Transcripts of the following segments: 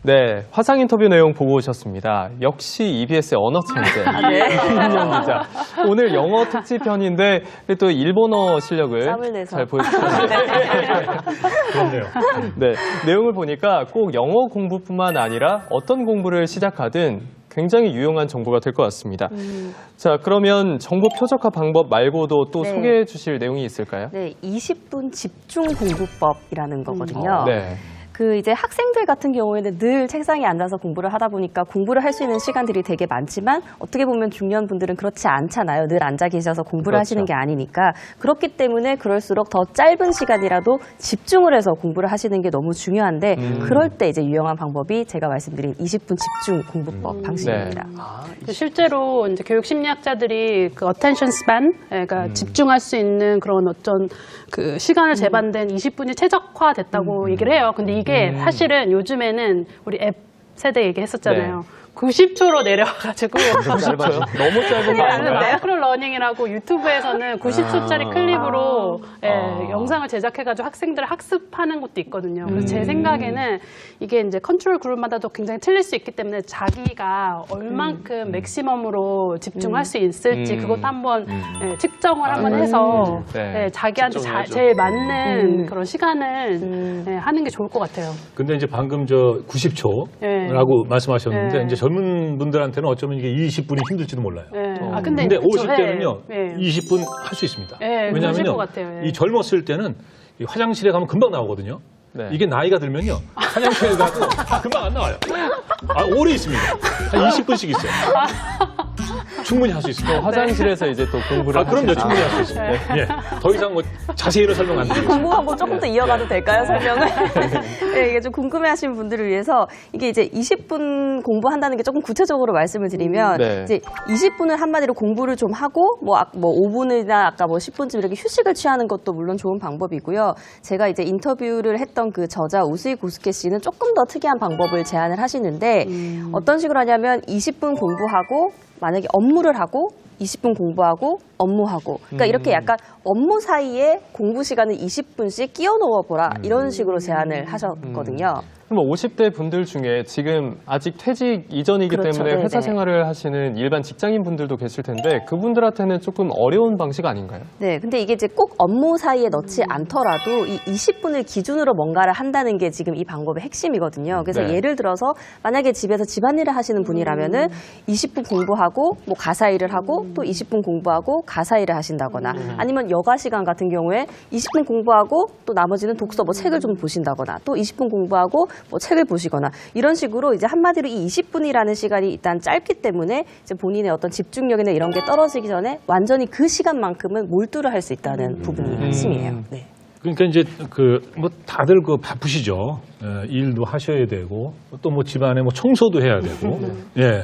네, 화상 인터뷰 내용 보고 오셨습니다. 역시 EBS의 언어 천재 김민영 기자. 오늘 영어 특집편인데 또 일본어 실력을 잘 보여주셨네요. 그렇네요. 네, 내용을 보니까 꼭 영어 공부뿐만 아니라 어떤 공부를 시작하든 굉장히 유용한 정보가 될 것 같습니다. 자, 그러면 정보 표적화 방법 말고도 또 소개해 주실 내용이 있을까요? 네, 20분 집중 공부법이라는 거거든요. 네. 그 이제 학생들 같은 경우에는 늘 책상에 앉아서 공부를 하다 보니까 공부를 할 수 있는 시간들이 되게 많지만 어떻게 보면 중년 분들은 그렇지 않잖아요. 늘 앉아 계셔서 공부를 하시는 게 아니니까. 그렇기 때문에 그럴수록 더 짧은 시간이라도 집중을 해서 공부를 하시는 게 너무 중요한데 그럴 때 이제 유용한 방법이 제가 말씀드린 20분 집중 공부법 방식입니다. 실제로 이제 교육 심리학자들이 그 attention span, 그러니까 집중할 수 있는 그런 어떤 그 시간을 재반된 20분이 최적화됐다고 얘기를 해요. 근데 이게 사실은 요즘에는 우리 앱 세대 얘기했었잖아요. 90초로 내려가지고 너무 짧은 거 아닌가요? 마이크로 러닝이라고 유튜브에서는 90초짜리 클립으로 영상을 제작해가지고 학생들을 학습하는 것도 있거든요. 그래서 제 생각에는 이게 이제 컨트롤 그룹마다도 굉장히 틀릴 수 있기 때문에 자기가 얼만큼 맥시멈으로 집중할 수 있을지 그것도 한번 측정을 한번 해서 자기한테 제일 맞는 그런 시간을 하는 게 좋을 것 같아요. 근데 이제 방금 저 90초라고 말씀하셨는데 이제 젊은 분들한테는 어쩌면 이게 20분이 힘들지도 몰라요. 근데 50대는요 20분 할 수 있습니다. 왜냐하면요 이 젊었을 때는 이 화장실에 가면 금방 나오거든요. 이게 나이가 들면요 화장실에 가도 금방 안 나와요. 오래 있습니다. 한 20분씩 있어요. 충분히 할 수 있습니다. 화장실에서 이제 또 공부를 그럼요. 충분히 할 수 있습니다. 예. 더 이상 뭐 자세히는 설명 안 드리겠습니다. 공부 한번 조금 더 이어가도 될까요, 설명을? 네, 이게 좀 궁금해하시는 분들을 위해서 이게 이제 20분 공부한다는 게 조금 구체적으로 말씀을 드리면 이제 20분을 한마디로 공부를 좀 하고 뭐 5분이나 아까 뭐 10분쯤 이렇게 휴식을 취하는 것도 물론 좋은 방법이고요. 제가 이제 인터뷰를 했던 그 저자 우스이 고스케 씨는 조금 더 특이한 방법을 제안을 하시는데 어떤 식으로 하냐면 20분 공부하고 만약에 업무를 하고 20분 공부하고 업무하고 그러니까 이렇게 약간 업무 사이에 공부 시간을 20분씩 끼워 넣어 보라 이런 식으로 제안을 하셨거든요. 그럼 50대 분들 중에 지금 아직 퇴직 이전이기 때문에 회사 생활을 하시는 일반 직장인 분들도 계실 텐데 그분들한테는 조금 어려운 방식 아닌가요? 네, 근데 이게 이제 꼭 업무 사이에 넣지 않더라도 이 20분을 기준으로 뭔가를 한다는 게 지금 이 방법의 핵심이거든요. 그래서 예를 들어서 만약에 집에서 집안일을 하시는 분이라면은 20분 공부하고 뭐 가사 일을 하고 또 20분 공부하고 가사 일을 하신다거나 아니면 여가 시간 같은 경우에 20분 공부하고 또 나머지는 독서 뭐 책을 좀 보신다거나 또 20분 공부하고 뭐 책을 보시거나 이런 식으로 이제 한마디로 이 20분이라는 시간이 일단 짧기 때문에 이제 본인의 어떤 집중력이나 이런 게 떨어지기 전에 완전히 그 시간만큼은 몰두를 할 수 있다는 부분이 핵심이에요. 네. 그러니까 이제 뭐 다들 바쁘시죠. 일도 하셔야 되고 또 뭐 집안에 뭐 청소도 해야 되고. 예.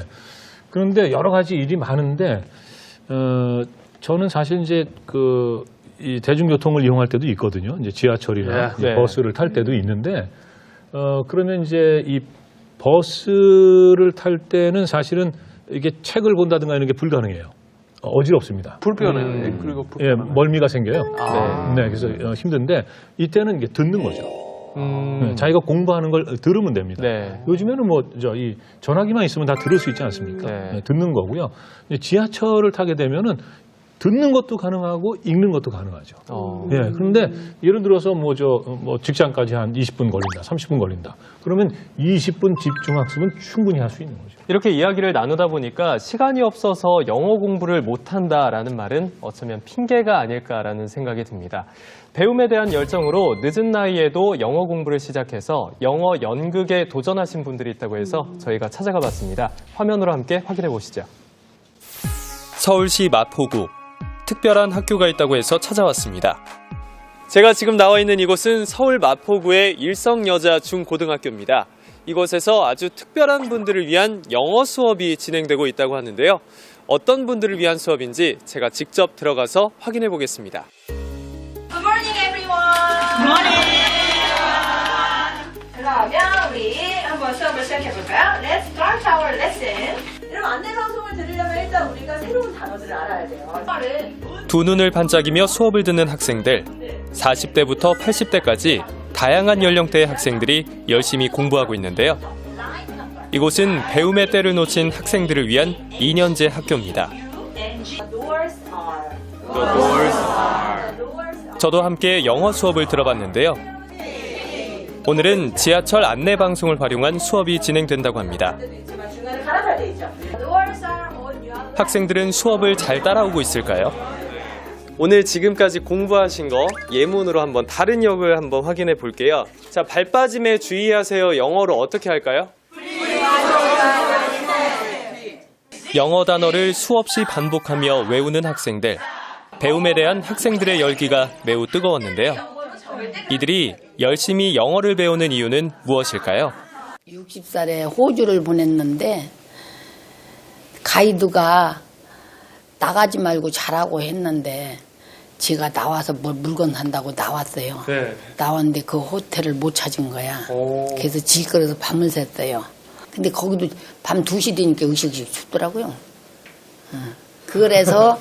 그런데 여러 가지 일이 많은데 저는 사실 이제 이 대중교통을 이용할 때도 있거든요. 이제 지하철이나 버스를 탈 때도 있는데 그러면 이제 이 버스를 탈 때는 사실은 이게 책을 본다든가 이런 게 불가능해요. 어지럽습니다. 불편해요. 그리고 예, 멀미가 생겨요. 네, 그래서 힘든데 이때는 이게 듣는 거죠. 자기가 공부하는 걸 들으면 됩니다. 요즘에는 뭐 이 전화기만 있으면 다 들을 수 있지 않습니까? 듣는 거고요. 지하철을 타게 되면은 듣는 것도 가능하고 읽는 것도 가능하죠. 예, 그런데 예를 들어서 뭐 직장까지 한 20분 걸린다, 30분 걸린다. 그러면 20분 집중 학습은 충분히 할 수 있는 거죠. 이렇게 이야기를 나누다 보니까 시간이 없어서 영어 공부를 못한다라는 말은 어쩌면 핑계가 아닐까라는 생각이 듭니다. 배움에 대한 열정으로 늦은 나이에도 영어 공부를 시작해서 영어 연극에 도전하신 분들이 있다고 해서 저희가 찾아가 봤습니다. 화면으로 함께 확인해 보시죠. 서울시 마포구. 특별한 학교가 있다고 해서 찾아왔습니다. 제가 지금 나와 있는 이곳은 서울 마포구의 일성여자 중고등학교입니다. 이곳에서 아주 특별한 분들을 위한 영어 수업이 진행되고 있다고 하는데요. 어떤 분들을 위한 수업인지 제가 직접 들어가서 확인해 보겠습니다. Good morning, everyone. Good morning. 그러면 우리 한번 수업을 시작해볼까요? Let's start our lesson. 여러분 안내 방송을 들으려면 일단 우리가 새로운 단어들을 알아야 돼요. 두 눈을 반짝이며 수업을 듣는 학생들, 40대부터 80대까지 다양한 연령대의 학생들이 열심히 공부하고 있는데요. 이곳은 배움의 때를 놓친 학생들을 위한 2년제 학교입니다. 저도 함께 영어 수업을 들어봤는데요. 오늘은 지하철 안내 방송을 활용한 수업이 진행된다고 합니다. 학생들은 수업을 잘 따라오고 있을까요? 오늘 지금까지 공부하신 거 예문으로 한번 다른 역을 한번 확인해 볼게요. 자, 발 빠짐에 주의하세요. 영어로 어떻게 할까요? 영어 단어를 수없이 반복하며 외우는 학생들. 배움에 대한 학생들의 열기가 매우 뜨거웠는데요. 이들이 열심히 영어를 배우는 이유는 무엇일까요? 60살에 호주를 보냈는데 가이드가 나가지 말고 자라고 했는데 제가 나와서 물건 산다고 나왔어요. 네. 나왔는데 그 호텔을 못 찾은 거야. 그래서 지거려서 밤을 샜어요. 근데 거기도 밤 2시 되니까 으식으식 춥더라고요. 그래서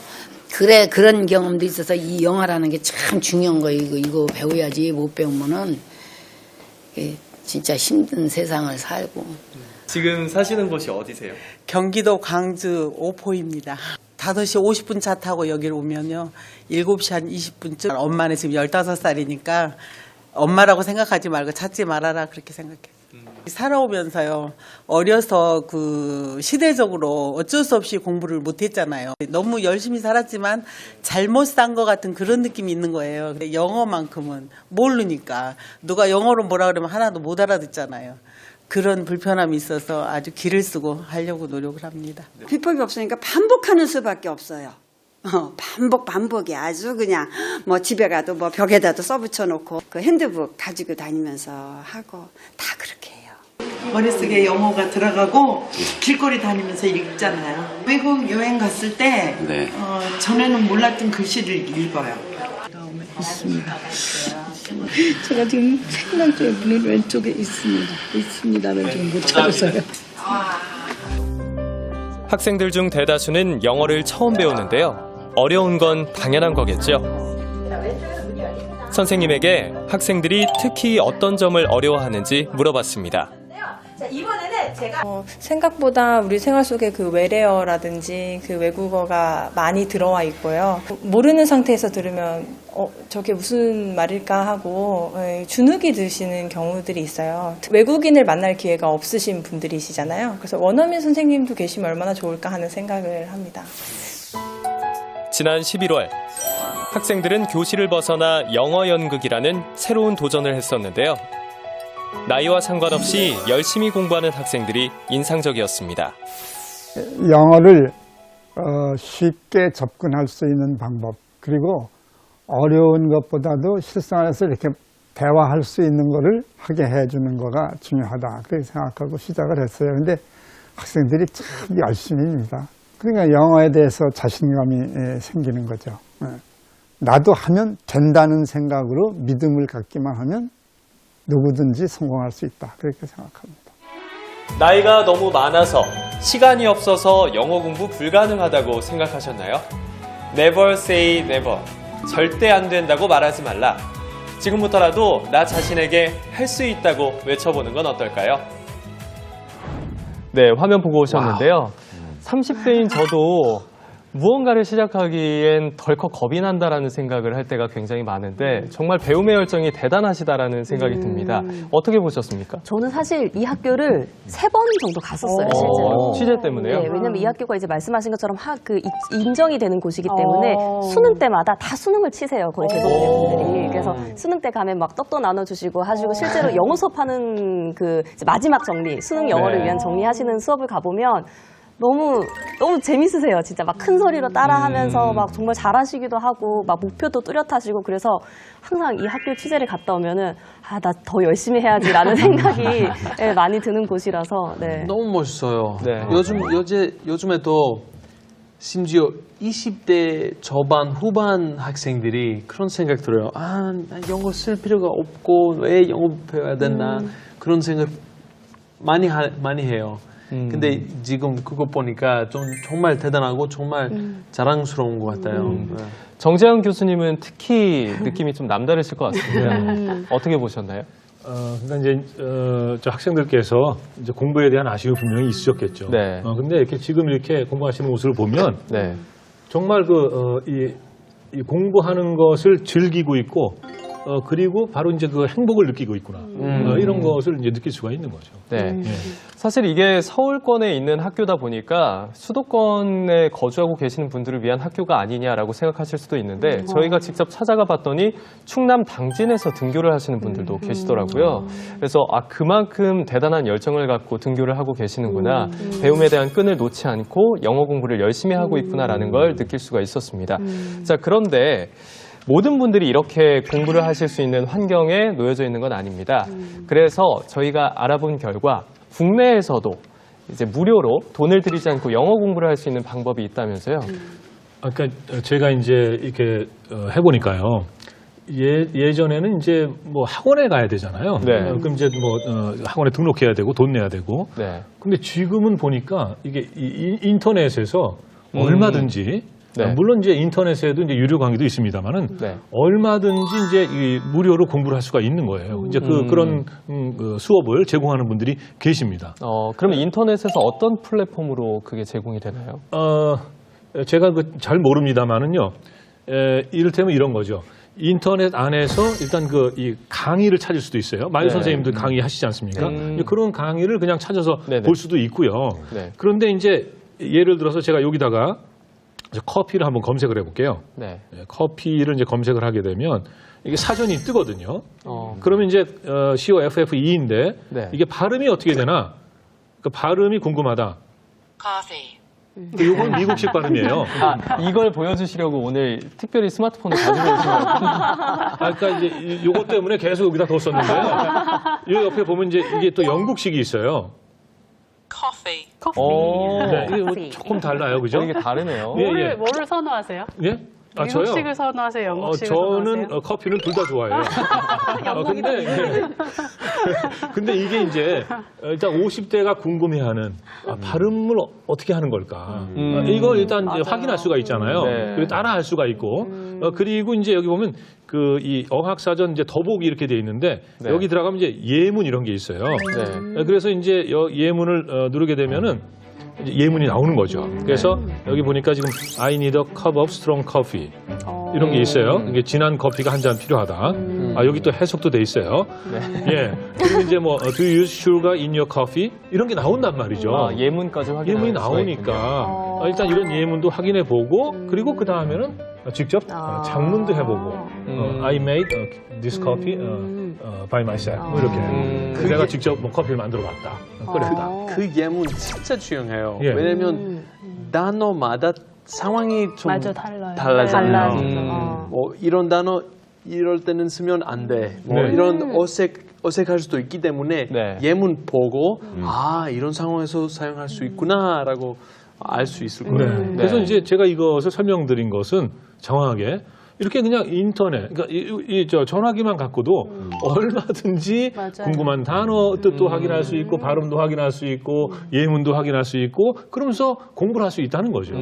그런 경험도 있어서 이 영어라는 게 참 중요한 거예요. 이거 배워야지. 못 배우면은 진짜 힘든 세상을 살고. 지금 사시는 곳이 어디세요? 경기도 광주 오포입니다. 5시 50분 차 타고 여기를 오면요. 7시 한 20분쯤. 엄마는 지금 15살이니까 엄마라고 생각하지 말고 찾지 말아라 그렇게 생각해요. 살아오면서요. 어려서 그 시대적으로 어쩔 수 없이 공부를 못했잖아요. 너무 열심히 살았지만 잘못 산 것 같은 그런 느낌이 있는 거예요. 근데 영어만큼은 모르니까 누가 영어로 뭐라 그러면 하나도 못 알아듣잖아요. 그런 불편함이 있어서 아주 기를 쓰고 하려고 노력을 합니다. 비법이 없으니까 반복하는 수밖에 없어요. 반복이 아주 그냥 뭐 집에 가도 뭐 벽에다도 써붙여 놓고 그 핸드북 가지고 다니면서 하고 다 그렇게 해요. 머릿속에 영어가 들어가고 길거리 다니면서 읽잖아요. 외국 여행 갔을 때 전에는 몰랐던 글씨를 읽어요. 있습니다. 제가 지금 생각 중에 눈 왼쪽에 있습니다는 좀 못 찾았어요. 학생들 중 대다수는 영어를 처음 배우는데요. 어려운 건 당연한 거겠죠. 선생님에게 학생들이 특히 어떤 점을 어려워하는지 물어봤습니다. 자, 이번에는 제가 생각보다 우리 생활 속에 그 외래어라든지 그 외국어가 많이 들어와 있고요. 모르는 상태에서 들으면 저게 무슨 말일까 하고 주눅이 드시는 경우들이 있어요. 외국인을 만날 기회가 없으신 분들이시잖아요. 그래서 원어민 선생님도 계시면 얼마나 좋을까 하는 생각을 합니다. 지난 11월 학생들은 교실을 벗어나 영어 연극이라는 새로운 도전을 했었는데요. 나이와 상관없이 열심히 공부하는 학생들이 인상적이었습니다. 영어를 쉽게 접근할 수 있는 방법, 그리고 어려운 것보다도 실생활에서 이렇게 대화할 수 있는 거를 하게 해주는 거가 중요하다, 그렇게 생각하고 시작을 했어요. 근데 학생들이 참 열심히입니다. 그러니까 영어에 대해서 자신감이 생기는 거죠. 나도 하면 된다는 생각으로 믿음을 갖기만 하면 누구든지 성공할 수 있다, 그렇게 생각합니다. 나이가 너무 많아서 시간이 없어서 영어 공부 불가능하다고 생각하셨나요? Never say never. 절대 안 된다고 말하지 말라. 지금부터라도 나 자신에게 할 수 있다고 외쳐보는 건 어떨까요? 네, 화면 보고 오셨는데요. 30대인 저도 무언가를 시작하기엔 덜컥 겁이 난다라는 생각을 할 때가 굉장히 많은데 정말 배움의 열정이 대단하시다라는 생각이 듭니다. 어떻게 보셨습니까? 저는 사실 이 학교를 3번 정도 갔었어요, 실제로. 취재 때문에요? 네, 왜냐면 이 학교가 이제 말씀하신 것처럼 인정이 되는 곳이기 때문에 수능 때마다 다 수능을 치세요, 거의 대부분의 분들이. 그래서 수능 때 가면 막 떡도 나눠주시고 하시고 실제로 영어 수업하는 그 마지막 정리, 수능 영어를 위한 정리하시는 수업을 가보면 너무 재밌으세요. 진짜 막 큰 소리로 따라하면서 막 정말 잘하시기도 하고 막 목표도 뚜렷하시고, 그래서 항상 이 학교 취재를 갔다 오면은 나 더 열심히 해야지라는 생각이 많이 드는 곳이라서. 네. 너무 멋있어요. 네. 요즘에도 심지어 20대 초반 후반 학생들이 그런 생각 들어요. 난 영어 쓸 필요가 없고 왜 영어 배워야 되나, 그런 생각 많이 해요. 근데 지금 그거 보니까 좀 정말 대단하고 정말 자랑스러운 것 같아요. 정재현 교수님은 특히 느낌이 좀 남다르실 것 같습니다. 어떻게 보셨나요? 그러니까 이제 저 학생들께서 이제 공부에 대한 아쉬움이 분명히 있으셨겠죠. 네. 근데 이렇게 지금 이렇게 공부하시는 모습을 보면 네. 정말 이 공부하는 것을 즐기고 있고 그리고 바로 이제 그 행복을 느끼고 있구나. 이런 것을 이제 느낄 수가 있는 거죠. 네. 사실 이게 서울권에 있는 학교다 보니까 수도권에 거주하고 계시는 분들을 위한 학교가 아니냐라고 생각하실 수도 있는데 저희가 직접 찾아가 봤더니 충남 당진에서 등교를 하시는 분들도 계시더라고요. 그래서 그만큼 대단한 열정을 갖고 등교를 하고 계시는구나. 배움에 대한 끈을 놓지 않고 영어 공부를 열심히 하고 있구나라는 걸 느낄 수가 있었습니다. 자, 그런데 모든 분들이 이렇게 공부를 하실 수 있는 환경에 놓여져 있는 건 아닙니다. 그래서 저희가 알아본 결과 국내에서도 이제 무료로 돈을 들이지 않고 영어 공부를 할 수 있는 방법이 있다면서요? 아까 제가 이제 이렇게 해보니까요. 예전에는 이제 뭐 학원에 가야 되잖아요. 네. 그럼 이제 뭐 학원에 등록해야 되고 돈 내야 되고. 네. 근데 지금은 보니까 이게 인터넷에서 얼마든지 네. 물론 이제 인터넷에도 이제 유료 강의도 있습니다만은 네. 얼마든지 이제 이 무료로 공부를 할 수가 있는 거예요. 이제 그런 수업을 제공하는 분들이 계십니다. 그러면 인터넷에서 어떤 플랫폼으로 그게 제공이 되나요? 제가 잘 모릅니다만은요. 이를테면 이런 거죠. 인터넷 안에서 일단 이 강의를 찾을 수도 있어요. 마유 네. 선생님도 강의하시지 않습니까? 그런 강의를 그냥 찾아서 네네. 볼 수도 있고요. 네. 그런데 이제 예를 들어서 제가 여기다가 커피를 한번 검색을 해볼게요. 네. 커피를 이제 검색을 하게 되면 이게 사전이 뜨거든요. 그러면 이제 COFFE인데 네. 이게 발음이 어떻게 되나? 그 발음이 궁금하다. Coffee. 이건 미국식 발음이에요. 이걸 보여주시려고 오늘 특별히 스마트폰을 가지고 오신 거예요? 그러니까 이제 요것 때문에 계속 여기다 뒀었는데요. 이 옆에 보면 이제 이게 또 영국식이 있어요. Coffee. 네, 이게 뭐 조금 달라요, 그죠? 이게 다르네요. 뭐를 선호하세요? 예? 저요? 미국식을 선호하세요? 영국식을 저는 선호하세요? 커피는 둘 다 좋아해요. 근데 이게 이제 일단 50대가 궁금해하는 발음을 어떻게 하는 걸까? 이걸 일단 이제 확인할 수가 있잖아요. 네. 그리고 따라할 수가 있고 그리고 이제 여기 보면 이 어학사전 이제 더보기 이렇게 돼 있는데 네. 여기 들어가면 이제 예문 이런 게 있어요. 네. 그래서 이제 예문을 누르게 되면은 이제 예문이 나오는 거죠. 그래서 여기 보니까 지금 I need a cup of strong coffee 이런 게 있어요. 이게 진한 커피가 한 잔 필요하다. 여기 또 해석도 돼 있어요. 예. 그리고 이제 뭐 do you use sugar in your coffee 이런 게 나온단 말이죠. 예문까지 확인할 예문이 수가 나오니까 일단 이런 예문도 확인해 보고 그리고 그 다음에는 직접 장문도 해보고 I made this coffee by myself 뭐 이렇게 내가 직접 뭐 커피를 만들어봤다 끓였다. 그 예문 진짜 중요해요. 예. 왜냐면 단어마다 상황이 좀 맞아, 달라요. 달라잖아요. 뭐 이런 단어 이럴 때는 쓰면 안 돼. 뭐 네. 이런 어색할 수도 있기 때문에 네. 예문 보고 이런 상황에서 사용할 수 있구나라고 알 수 있을 거예요. 네. 그래서 이제 제가 이것을 설명드린 것은 정확하게 이렇게 그냥 인터넷, 그러니까 저 전화기만 갖고도 얼마든지 맞아요. 궁금한 단어 뜻도 확인할 수 있고 발음도 확인할 수 있고 예문도 확인할 수 있고 그러면서 공부를 할 수 있다는 거죠.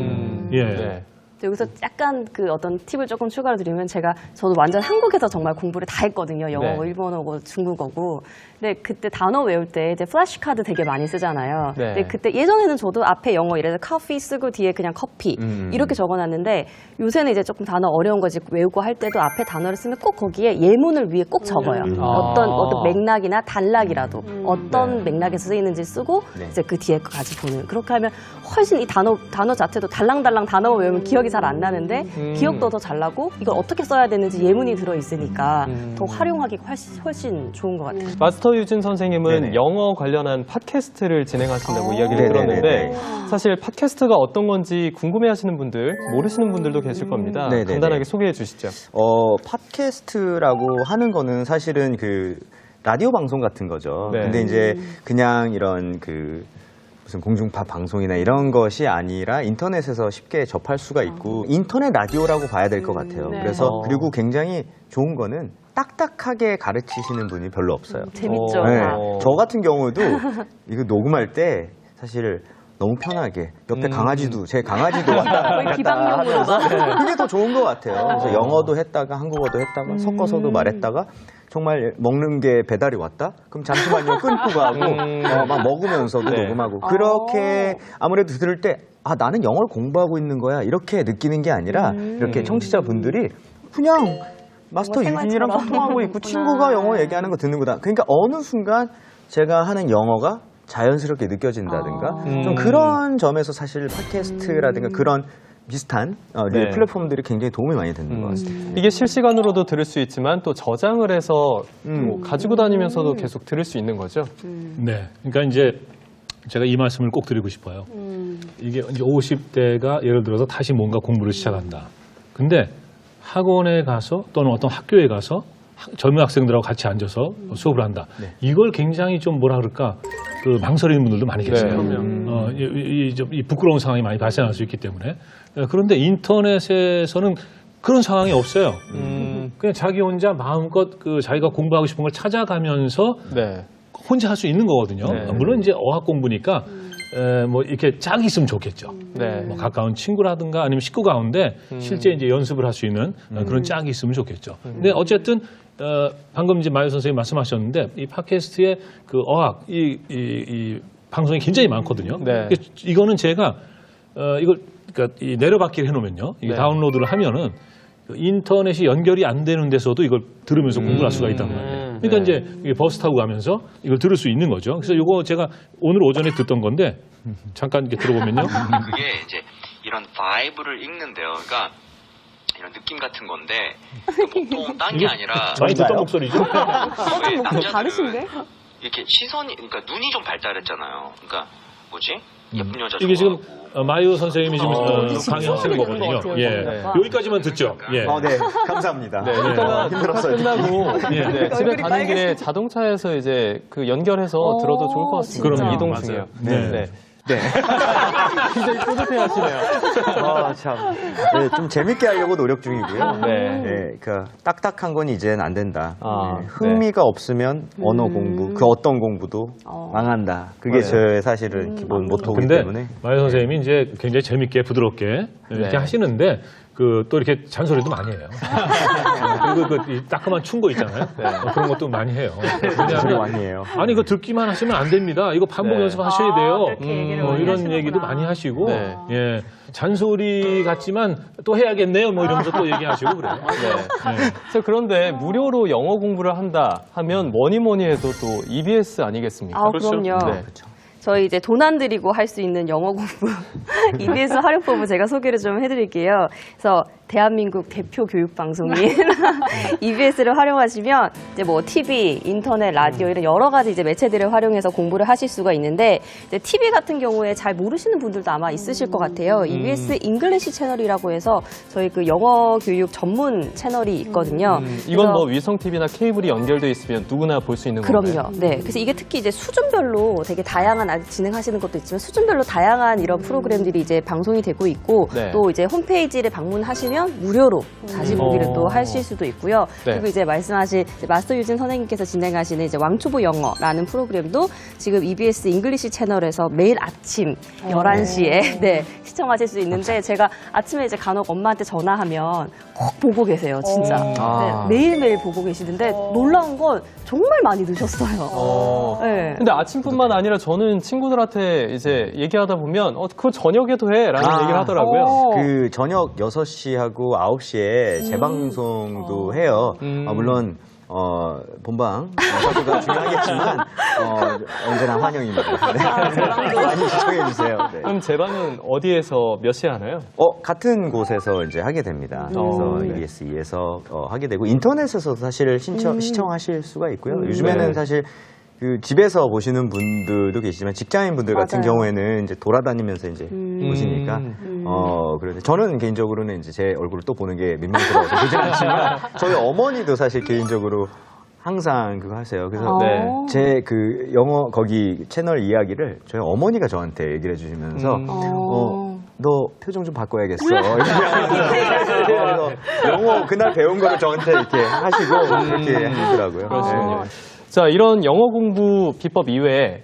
예. 네. 여기서 약간 어떤 팁을 조금 추가로 드리면 저도 완전 한국에서 정말 공부를 다 했거든요. 영어, 네. 일본어고, 중국어고. 근데 그때 단어 외울 때 이제 플래시카드 되게 많이 쓰잖아요. 네. 근데 그때 예전에는 저도 앞에 영어 이래서 커피 쓰고 뒤에 그냥 커피 이렇게 적어놨는데 요새는 이제 조금 단어 어려운 거 외우고 할 때도 앞에 단어를 쓰면 꼭 거기에 예문을 위에 꼭 적어요. 어떤 맥락이나 단락이라도 어떤 맥락에서 쓰이는지 쓰고 이제 그 뒤에 거까지 보는. 그렇게 하면 훨씬 이 단어 자체도 달랑달랑 단어 외우면 기억이 잘 안 나는데 기억도 더 잘 나고 이걸 어떻게 써야 되는지 예문이 들어 있으니까 더 활용하기가 훨씬 좋은 것 같아요. 마스터 유진 선생님은 네네. 영어 관련한 팟캐스트를 진행하신다고 이야기를 네네네네. 들었는데 사실 팟캐스트가 어떤 건지 궁금해하시는 분들, 모르시는 분들도 계실 겁니다. 네네네. 간단하게 소개해 주시죠. 팟캐스트라고 하는 거는 사실은 라디오 방송 같은 거죠. 네. 근데 이제 그냥 이런 무슨 공중파 방송이나 이런 것이 아니라 인터넷에서 쉽게 접할 수가 있고 인터넷 라디오라고 봐야 될 것 같아요. 네. 그래서 그리고 굉장히 좋은 거는 딱딱하게 가르치시는 분이 별로 없어요. 재밌죠. 네. 다. 저 같은 경우도 이거 녹음할 때 사실 너무 편하게 옆에 강아지도 제 강아지도 왔다 갔다 비방용으로 하면서 그게 더 좋은 것 같아요. 그래서 영어도 했다가 한국어도 했다가 섞어서도 말했다가 정말 먹는 게 배달이 왔다? 그럼 잠시만요 끊고 가고 막 먹으면서도 녹음하고 그렇게 아무래도 들을 때 아 나는 영어를 공부하고 있는 거야 이렇게 느끼는 게 아니라 이렇게 청취자분들이 그냥 마스터 유진이랑 소통하고 있고 친구가 영어 얘기하는 거 듣는 거다. 그러니까 어느 순간 제가 하는 영어가 자연스럽게 느껴진다든가 좀 그런 점에서 사실 팟캐스트라든가 그런 비슷한 플랫폼들이 굉장히 도움이 많이 되는 것 같습니다. 이게 실시간으로도 들을 수 있지만 또 저장을 해서 또 가지고 다니면서도 계속 들을 수 있는 거죠. 네. 그러니까 이제 제가 이 말씀을 꼭 드리고 싶어요. 이게 이제 50대가 예를 들어서 다시 뭔가 공부를 시작한다. 근데 학원에 가서 또는 어떤 학교에 가서 젊은 학생들하고 같이 앉아서 수업을 한다. 이걸 굉장히 좀 뭐라 그럴까 그 망설이는 분들도 많이 계세요. 이 부끄러운 상황이 많이 발생할 수 있기 때문에. 그런데 인터넷에서는 그런 상황이 없어요. 그냥 자기 혼자 마음껏 그 자기가 공부하고 싶은 걸 찾아가면서 혼자 할 수 있는 거거든요. 물론 이제 어학 공부니까 뭐 이렇게 짝이 있으면 좋겠죠. 뭐 가까운 친구라든가 아니면 식구 가운데 실제 이제 연습을 할 수 있는 그런 짝이 있으면 좋겠죠. 근데 어쨌든 방금 이제 마유 선생님이 말씀하셨는데 이 팟캐스트의 그 어학 이 방송이 굉장히 많거든요. 이거는 제가 이걸 그러니까 이 내려받기를 해놓으면요. 이게 다운로드를 하면은 인터넷이 연결이 안 되는 데서도 이걸 들으면서 공부할 수가 있단 말이에요. 그러니까 이제 버스 타고 가면서 이걸 들을 수 있는 거죠. 그래서 이거 제가 오늘 오전에 듣던 건데 잠깐 이렇게 들어보면요. 그게 이제 이런 바이브를 읽는데요. 그러니까 이런 느낌 같은 건데 보통 딴 게 아니라 많이 듣던 목소리죠. 남자들은 이렇게 시선이 그러니까 눈이 좀 발달했잖아요. 그러니까 뭐지? 예쁜 여자 이게 지금 좋아하고. 마유 선생님이 지금 강의하시는 거거든요. 여기까지만 듣죠. 네, 감사합니다. 이따가 힘들었어요. 끝나고 집에 가는 길에 자동차에서 이제 그 연결해서 들어도 좋을 것 같습니다. 그럼요. 이동 중이에요. 네. 굉장히 뿌듯해 하시네요. 참. 좀 재밌게 하려고 노력 중이고요. 그 딱딱한 건 이제는 안 된다. 흥미가 없으면 언어 공부, 그 어떤 공부도 망한다. 그게 저의 사실은 기본 모토이기 때문에. 마유 선생님이 이제 굉장히 재밌게 부드럽게 이렇게 하시는데 또 이렇게 잔소리도 많이 해요. 그리고 이 따끔한 충고 있잖아요. 그런 것도 많이 해요. 잔소리 많이 해요. 아니 이거 듣기만 하시면 안 됩니다. 이거 반복 연습하셔야 돼요. 이런 얘기도 많이 하시고 잔소리 같지만 또 해야겠네요. 뭐 이러면서 또 얘기하시고 그래요. 그런데 무료로 영어 공부를 한다 하면 뭐니 해도 또 EBS 아니겠습니까? 그럼요. 저희 이제 돈 안 들이고 할 수 있는 영어 공부 EBS 활용법을 제가 소개를 좀 해드릴게요. 그래서 대한민국 대표 교육 방송인 EBS를 활용하시면 이제 뭐 TV, 인터넷, 라디오 이런 여러 가지 이제 매체들을 활용해서 공부를 하실 수가 있는데 이제 TV 같은 경우에 잘 모르시는 분들도 아마 있으실 것 같아요. EBS 잉글리시 채널이라고 해서 저희 그 영어 교육 전문 채널이 있거든요. 이건 뭐 위성 TV나 케이블이 연결돼 있으면 누구나 볼 수 있는 건가요? 그럼요. 네. 그래서 이게 특히 이제 수준별로 되게 다양한 아직 진행하시는 것도 있지만 수준별로 다양한 이런 프로그램들이 이제 방송이 되고 있고 또 이제 홈페이지를 방문하시면 무료로 다시 보기를 또 하실 수도 있고요. 그리고 이제 말씀하신 이제 마스터 유진 선생님께서 진행하시는 이제 왕초보 영어라는 프로그램도 지금 EBS 잉글리시 채널에서 매일 아침 11시에 시청하실 수 있는데 제가 아침에 이제 간혹 엄마한테 전화하면 꼭 보고 계세요, 진짜. 매일매일 보고 계시는데 놀라운 건 정말 많이 늦었어요. 근데 아침뿐만 아니라 저는 친구들한테 이제 얘기하다 보면 그거 저녁에도 해라는 얘기를 하더라고요. 그 저녁 6시하고 9시에 재방송도 해요. 물론 본방 사수가 중요하겠지만 언제나 환영입니다. 많이 시청해 주세요. 그럼 재방은 어디에서 몇 시에 하나요? 같은 곳에서 이제 하게 됩니다. 그래서 EBS2에서 하게 되고 인터넷에서도 사실 시청하실 수가 있고요. 요즘에는 사실 그 집에서 보시는 분들도 계시지만 직장인 분들 같은 경우에는 이제 돌아다니면서 이제 보시니까 그런데 저는 개인적으로는 이제 제 얼굴을 또 보는 게 민망스러워서 보진 않지만 저희 어머니도 사실 개인적으로 항상 그거 하세요. 그래서 제 그 영어 거기 채널 이야기를 저희 어머니가 저한테 얘기를 해주시면서 너 표정 좀 바꿔야겠어. 그래서 영어 그날 배운 거를 저한테 이렇게 하시고 그렇게 하시더라고요. 그렇군요. 자, 이런 영어 공부 비법 이외에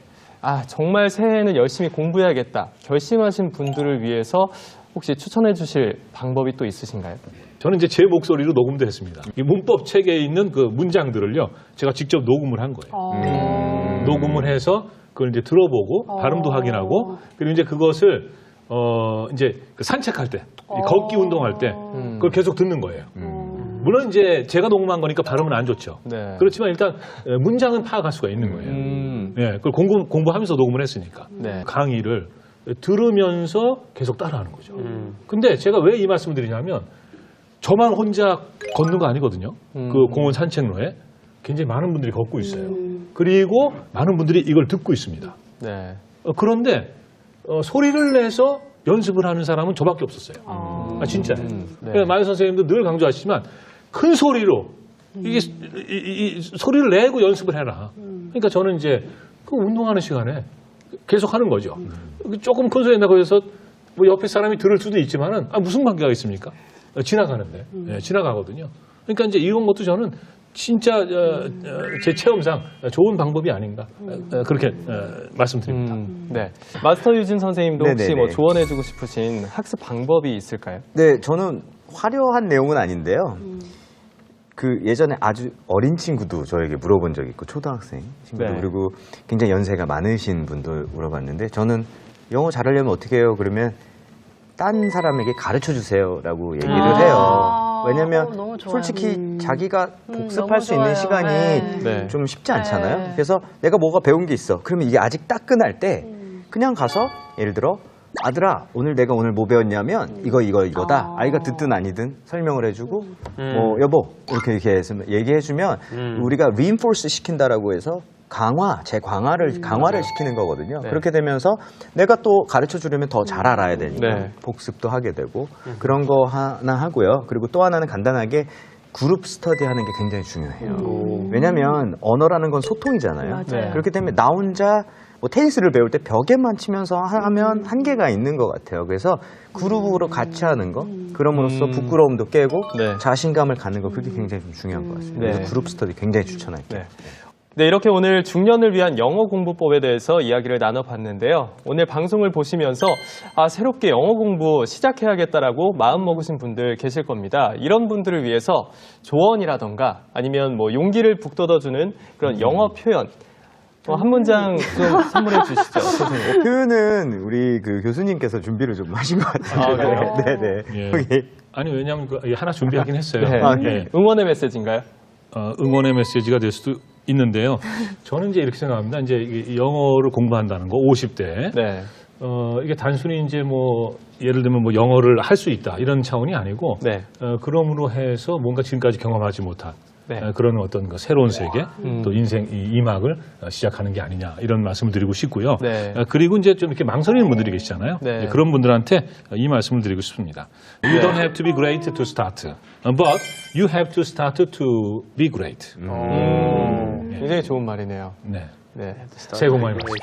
정말 새해에는 열심히 공부해야겠다 결심하신 분들을 위해서 혹시 추천해 주실 방법이 또 있으신가요? 저는 이제 제 목소리로 녹음도 했습니다. 이 문법 책에 있는 그 문장들을요, 제가 직접 녹음을 한 거예요. 녹음을 해서 그걸 이제 들어보고 발음도 확인하고 그리고 이제 그것을 이제 그 산책할 때, 걷기 운동할 때 그걸 계속 듣는 거예요. 물론 이제 제가 녹음한 거니까 발음은 안 좋죠. 네. 그렇지만 일단 문장은 파악할 수가 있는 거예요. 네, 그걸 공부하면서 녹음을 했으니까. 네. 강의를 들으면서 계속 따라하는 거죠. 근데 제가 왜 이 말씀을 드리냐면 저만 혼자 걷는 거 아니거든요. 그 공원 산책로에 굉장히 많은 분들이 걷고 있어요. 그리고 많은 분들이 이걸 듣고 있습니다. 네. 그런데 소리를 내서 연습을 하는 사람은 저밖에 없었어요. 진짜요. 네. 마연 선생님도 늘 강조하시지만 큰 소리로 이게 이 소리를 내고 연습을 해라. 그러니까 저는 이제 그 운동하는 시간에 계속 하는 거죠. 조금 큰 소리 낸다고 해서 뭐 옆에 사람이 들을 수도 있지만은 무슨 관계가 있습니까? 지나가는데 지나가거든요. 그러니까 이제 이런 것도 저는 진짜 제 체험상 좋은 방법이 아닌가 그렇게 말씀드립니다. 네. 마스터 유진 선생님도 혹시 네네네. 뭐 조언해주고 싶으신 학습 방법이 있을까요? 네, 저는 화려한 내용은 아닌데요. 그 예전에 아주 어린 친구도 저에게 물어본 적이 있고 초등학생 친구도 네. 그리고 굉장히 연세가 많으신 분도 물어봤는데 저는 영어 잘하려면 어떻게 해요? 그러면 딴 사람에게 가르쳐 주세요라고 얘기를 해요. 왜냐면 너무 좋아요. 솔직히 자기가 복습할 너무 수 있는 좋아요. 시간이 네. 좀 쉽지 않잖아요. 네. 그래서 내가 뭐가 배운 게 있어. 그러면 이게 아직 따끈할 때 그냥 가서 예를 들어 아들아 오늘 내가 오늘 뭐 배웠냐면 이거다. 아이가 듣든 아니든 설명을 해주고 뭐 여보 이렇게 해서 얘기해주면 우리가 reinforce 시킨다라고 해서 강화를 시키는 거거든요. 네. 그렇게 되면서 내가 또 가르쳐 주려면 더 잘 알아야 되니까 네. 복습도 하게 되고 그런 거 하나 하고요. 그리고 또 하나는 간단하게 그룹 스터디 하는 게 굉장히 중요해요. 왜냐하면 언어라는 건 소통이잖아요. 맞아요. 그렇기 때문에 나 혼자 뭐 테니스를 배울 때 벽에만 치면서 하면 한계가 있는 것 같아요. 그래서 그룹으로 같이 하는 거, 그럼으로써 부끄러움도 깨고 네. 자신감을 갖는 거 그게 굉장히 좀 중요한 것 같습니다. 네. 그래서 그룹 스터디 굉장히 추천할게요. 네, 이렇게 오늘 중년을 위한 영어 공부법에 대해서 이야기를 나눠봤는데요. 오늘 방송을 보시면서 새롭게 영어 공부 시작해야겠다라고 마음먹으신 분들 계실 겁니다. 이런 분들을 위해서 조언이라던가 아니면 뭐 용기를 북돋아주는 그런 영어 표현 한 문장 좀 선물해 주시죠, 선생님. 표현은 우리 그 교수님께서 준비를 좀 하신 것 같아요. 그래요? 네네. 예. 아니 왜냐하면 하나 준비하긴 했어요. 네. 응원의 메시지인가요? 응원의 메시지가 될 수도 있는데요. 저는 이제 이렇게 생각합니다. 이제 이 영어를 공부한다는 거 50대. 네. 이게 단순히 이제 뭐 예를 들면 뭐 영어를 할 수 있다 이런 차원이 아니고 네. 그럼으로 해서 뭔가 지금까지 경험하지 못한 네. 그런 어떤 그 새로운 세계 또 인생 이 막을 시작하는 게 아니냐 이런 말씀을 드리고 싶고요. 네. 그리고 이제 좀 이렇게 망설이는 분들이 계시잖아요. 네. 그런 분들한테 이 말씀을 드리고 싶습니다. You don't have to be great to start, but you have to start to be great. 굉장히 좋은 말이네요. 네. 네. 새해 복 많이 받으십시오.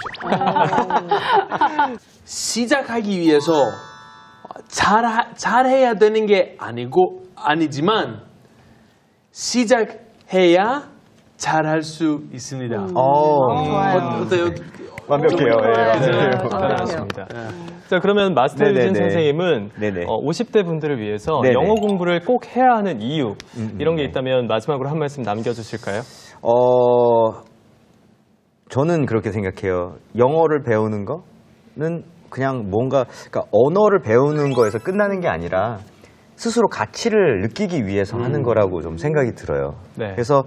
시작하기 위해서 잘해야 되는 게 아니지만 시작해야 잘할 수 있습니다. 어때요? 완벽해요. 잘하셨습니다. 자, 그러면 마스터 유진 선생님은 50대 분들을 위해서 네네. 영어 공부를 꼭 해야 하는 이유 이런 게 있다면 마지막으로 한 말씀 남겨주실까요? 저는 그렇게 생각해요. 영어를 배우는 거는 그냥 그러니까 언어를 배우는 거에서 끝나는 게 아니라 스스로 가치를 느끼기 위해서 하는 거라고 좀 생각이 들어요. 네. 그래서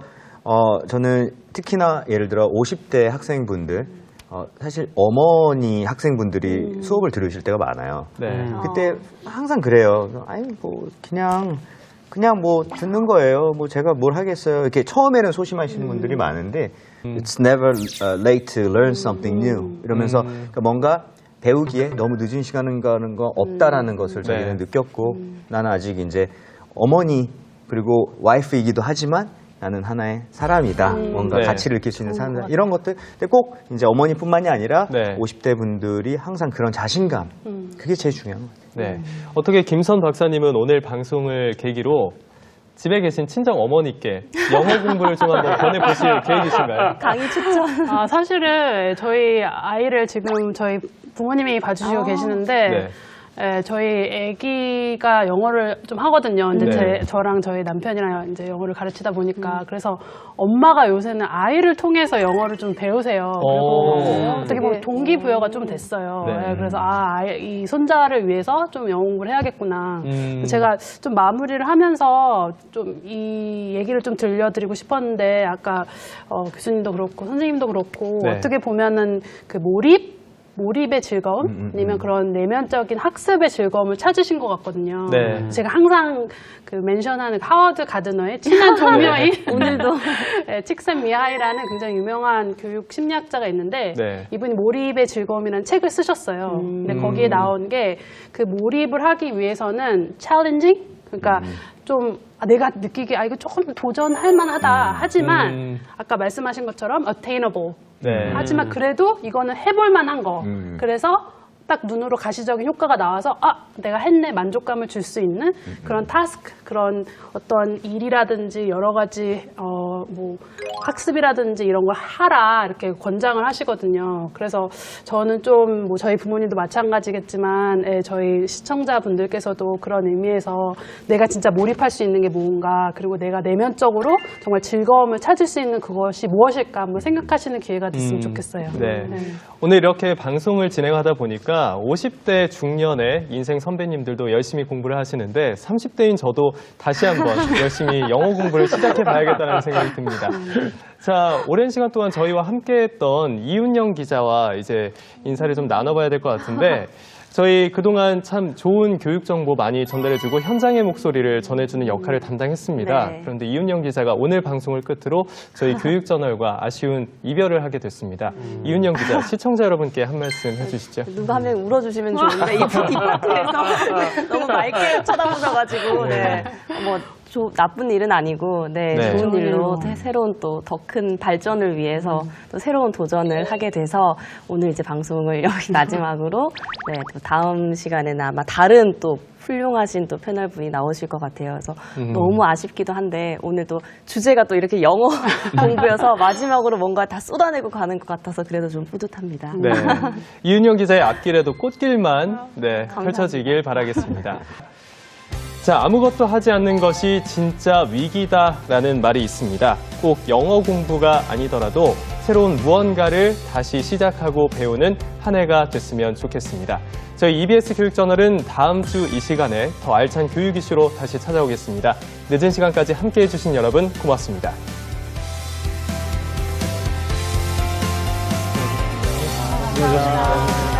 저는 특히나 예를 들어 50대 학생분들 사실 어머니 학생분들이 수업을 들으실 때가 많아요. 네. 그때 항상 그래요. 아니 뭐 그냥 뭐 듣는 거예요. 뭐 제가 뭘 하겠어요. 이렇게 처음에는 소심하시는 분들이 많은데 It's never late to learn something new 이러면서 그러니까 뭔가 배우기에 너무 늦은 시간은 가는 거 없다라는 것을 저희는 느꼈고 나는 아직 이제 어머니 그리고 와이프이기도 하지만 나는 하나의 사람이다. 뭔가 네. 가치를 느낄 수 있는 사람이다. 이런 것들. 근데 꼭 이제 어머니뿐만이 아니라 50대 분들이 항상 그런 자신감. 그게 제일 중요한 것 같아요. 네. 어떻게 김선 박사님은 오늘 방송을 계기로 집에 계신 친정 어머니께 영어 공부를 좀 한번 권해보실 계획이신가요? 강의 추천. 사실은 저희 아이를 지금 저희 부모님이 봐주시고 계시는데 네. 저희 아기가 영어를 좀 하거든요. 근데 네. 저랑 저희 남편이랑 이제 영어를 가르치다 보니까 그래서 엄마가 요새는 아이를 통해서 영어를 좀 배우세요. 그리고 어떻게 보면 동기부여가 좀 됐어요. 네. 그래서 이 손자를 위해서 좀 영어 공부를 해야겠구나. 제가 좀 마무리를 하면서 좀 이 얘기를 좀 들려드리고 싶었는데 아까 교수님도 그렇고 선생님도 그렇고 네. 어떻게 보면은 그 몰입의 즐거움 아니면 그런 내면적인 학습의 즐거움을 찾으신 것 같거든요. 네. 제가 항상 그 멘션하는 하워드 가드너의 친한 동료인 오늘도 칙센 미하이라는 굉장히 유명한 교육 심리학자가 있는데 네. 이분이 몰입의 즐거움이라는 책을 쓰셨어요. 근데 거기에 나온 게 그 몰입을 하기 위해서는 챌린징 그러니까 좀 내가 느끼기에 이거 조금 도전할 만하다 하지만 아까 말씀하신 것처럼 attainable 네. 하지만 그래도 이거는 해볼 만한 거 그래서 딱 눈으로 가시적인 효과가 나와서 내가 했네 만족감을 줄 수 있는 그런 타스크 그런 어떤 일이라든지 여러 가지 뭐 학습이라든지 이런 걸 하라 이렇게 권장을 하시거든요. 그래서 저는 좀 뭐 저희 부모님도 마찬가지겠지만 저희 시청자분들께서도 그런 의미에서 내가 진짜 몰입할 수 있는 게 뭔가 그리고 내가 내면적으로 정말 즐거움을 찾을 수 있는 그것이 무엇일까 한번 생각하시는 기회가 됐으면 좋겠어요. 네. 오늘 이렇게 방송을 진행하다 보니까 50대 중년의 인생 선배님들도 열심히 공부를 하시는데 30대인 저도 다시 한번 열심히 영어 공부를 시작해 봐야겠다는 생각이 듭니다. 자, 오랜 시간 동안 저희와 함께했던 이윤영 기자와 이제 인사를 좀 나눠봐야 될 것 같은데 저희 그동안 참 좋은 교육 정보 많이 전달해주고 현장의 목소리를 전해주는 역할을 담당했습니다. 네. 그런데 이윤영 기자가 오늘 방송을 끝으로 저희 교육저널과 아쉬운 이별을 하게 됐습니다. 이윤영 기자, 시청자 여러분께 한 말씀 해주시죠. 누가 한 명 울어주시면 좋은데 이 파트에서 너무 맑게 쳐다보셔가지고 뭐 나쁜 일은 아니고 좋은 일로 새로운 또 더 큰 발전을 위해서 또 새로운 도전을 하게 돼서 오늘 이제 방송을 여기 마지막으로 또 다음 시간에는 아마 다른 또 훌륭하신 또 패널 분이 나오실 것 같아요. 그래서 너무 아쉽기도 한데 오늘도 주제가 또 이렇게 영어 공부여서 마지막으로 뭔가 다 쏟아내고 가는 것 같아서 그래도 좀 뿌듯합니다. 네. 이윤영 기자의 앞길에도 꽃길만 펼쳐지길 바라겠습니다. 자, 아무것도 하지 않는 것이 진짜 위기다라는 말이 있습니다. 꼭 영어 공부가 아니더라도 새로운 무언가를 다시 시작하고 배우는 한 해가 됐으면 좋겠습니다. 저희 EBS 교육저널은 다음 주 이 시간에 더 알찬 교육 이슈로 다시 찾아오겠습니다. 늦은 시간까지 함께해 주신 여러분 고맙습니다. 감사합니다.